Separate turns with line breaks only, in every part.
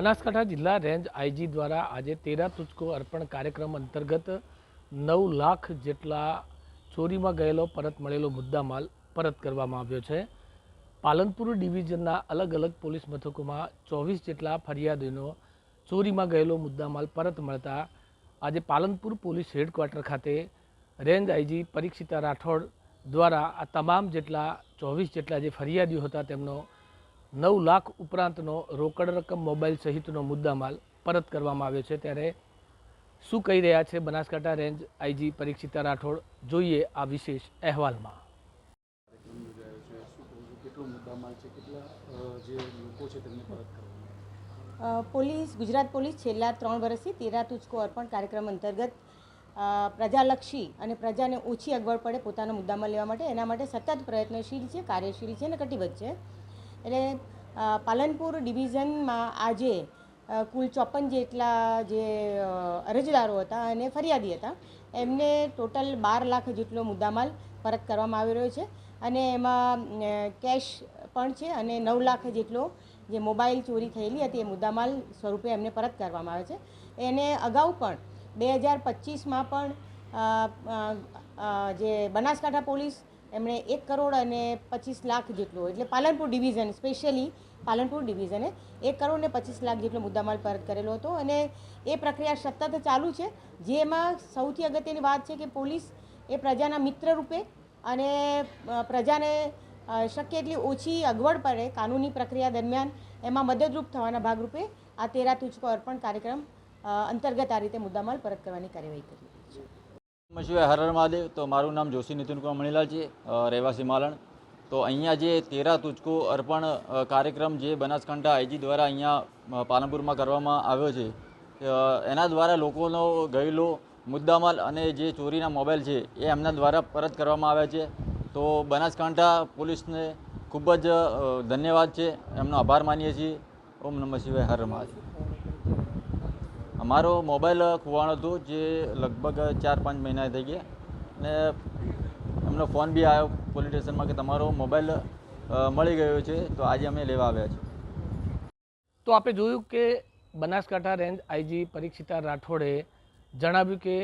બનાસકાંઠા જિલ્લા range IG દ્વારા આજે તેરા તુચકો અર્પણ કાર્યક્રમ અંતર્ગત 9 લાખ જેટલા ચોરીમાં ગયેલો પરત મળેલો મુદ્દામાલ પરત કરવામાં આવ્યો છે। પાલનપુર ડિવિઝનના અલગ અલગ પોલીસ મથકોમાં 24 જેટલા ફરિયાદીનો ચોરીમાં ગયેલો મુદ્દામાલ પરત મળતા આજે પાલનપુર પોલીસ હેડક્વાર્ટર ખાતે રેન્જ આઈજી પરીક્ષિતા રાઠોડ દ્વારા આ તમામ જેટલા 24 જેટલા જે ફરિયાદીઓ હતા તેમનો 9 લાખ ઉપરાંતનો રોકડ રકમ મોબાઈલ સહિતનો મુદ્દામાલ પરત કરવામાં આવ્યો છે। ત્યારે શું કહી રહ્યા છે બનાસકાંઠા રેન્જ આઈજી પરીક્ષિતા રાઠોડ, જોઈએ આ વિશેષ અહેવાલમાં।
ગુજરાત પોલીસ છેલ્લા 3 વર્ષથી તેરા તુચકો અર્પણ કાર્યક્રમ અંતર્ગત પ્રજાલક્ષી અને પ્રજાને ઓછી અગવડ પડે પોતાનો મુદ્દામાલ લેવા માટે એના માટે સતત પ્રયત્નશીલ છે, કાર્યશીલ છે અને કટિબદ્ધ છે। એટલે પાલનપુર ડિવિઝનમાં આજે કુલ 54 જેટલા જે અરજદારો હતા અને ફરિયાદી હતા એમને ટોટલ 12 લાખ જેટલો મુદ્દામાલ પરત કરવામાં આવી રહ્યો છે અને એમાં કેશ પણ છે અને 9 લાખ જેટલો જે મોબાઈલ ચોરી થયેલી હતી એ મુદ્દામાલ સ્વરૂપે એમને પરત કરવામાં આવે છે। એને અગાઉ પણ 2025માં પણ જે બનાસકાંઠા પોલીસ એમણે 1 કરોડ અને 25 લાખ જેટલો, એટલે પાલનપુર ડિવિઝન સ્પેશિયલી પાલનપુર ડિવિઝને 1 કરોડ ને 25 લાખ જેટલો મુદ્દામાલ પરત કરેલો હતો અને એ પ્રક્રિયા સતત ચાલુ છે। જેમાં સૌથી અગત્યની વાત છે કે પોલીસ એ પ્રજાના મિત્ર રૂપે અને પ્રજાને શક્ય એટલી ઓછી અગવડ પડે કાનૂની પ્રક્રિયા દરમિયાન એમાં મદદરૂપ થવાના ભાગરૂપે આ તેરા તુચકો અર્પણ કાર્યક્રમ અંતર્ગત આ રીતે મુદ્દામાલ પરત કરવાની કાર્યવાહી કરી છે।
નમસ્તે, હર હર મહાદેવ। તો મારું નામ જોશી નીતિન કુમાર મણીલાલ છે, રહેવાસી માલણ। તો અહીંયા જે તેરા તુચકો અર્પણ કાર્યક્રમ જે બનાસકાંઠા આઈજી દ્વારા અહીંયા પાલનપુરમાં કરવામાં આવ્યો છે, એના દ્વારા લોકોનો ગયેલો મુદ્દામાલ અને જે ચોરીના મોબાઈલ છે એ એમના દ્વારા પરત કરવામાં આવ્યા છે। તો બનાસકાંઠા પોલીસને ખૂબ જ ધન્યવાદ છે, એમનો આભાર માનીએ છીએ। ઓમ નમઃ શિવાય, હર મહાદેવ। અમારો મોબાઈલ ખોવાનો હતો જે લગભગ 4-5 મહિના થઈ ગયા અને એમનો ફોન બી આવ્યો પોલીસ સ્ટેશનમાં કે તમારો મોબાઈલ મળી ગયો છે, તો આજે અમે લેવા આવ્યા છીએ।
તો આપણે જોયું કે બનાસકાંઠા રેન્જ આઈજી પરીક્ષિતા રાઠોડે જણાવ્યું કે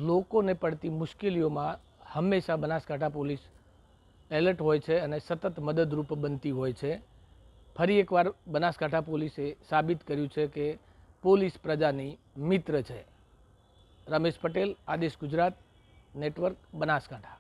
લોકોને પડતી મુશ્કેલીઓમાં હંમેશા બનાસકાંઠા પોલીસ એલર્ટ હોય છે અને સતત મદદરૂપ બનતી હોય છે। ફરી એકવાર બનાસકાંઠા પોલીસે સાબિત કર્યું છે કે પોલીસ પ્રજાની મિત્ર છે। રમેશ પટેલ, આદેશ ગુજરાત નેટવર્ક, બનાસકાંઠા।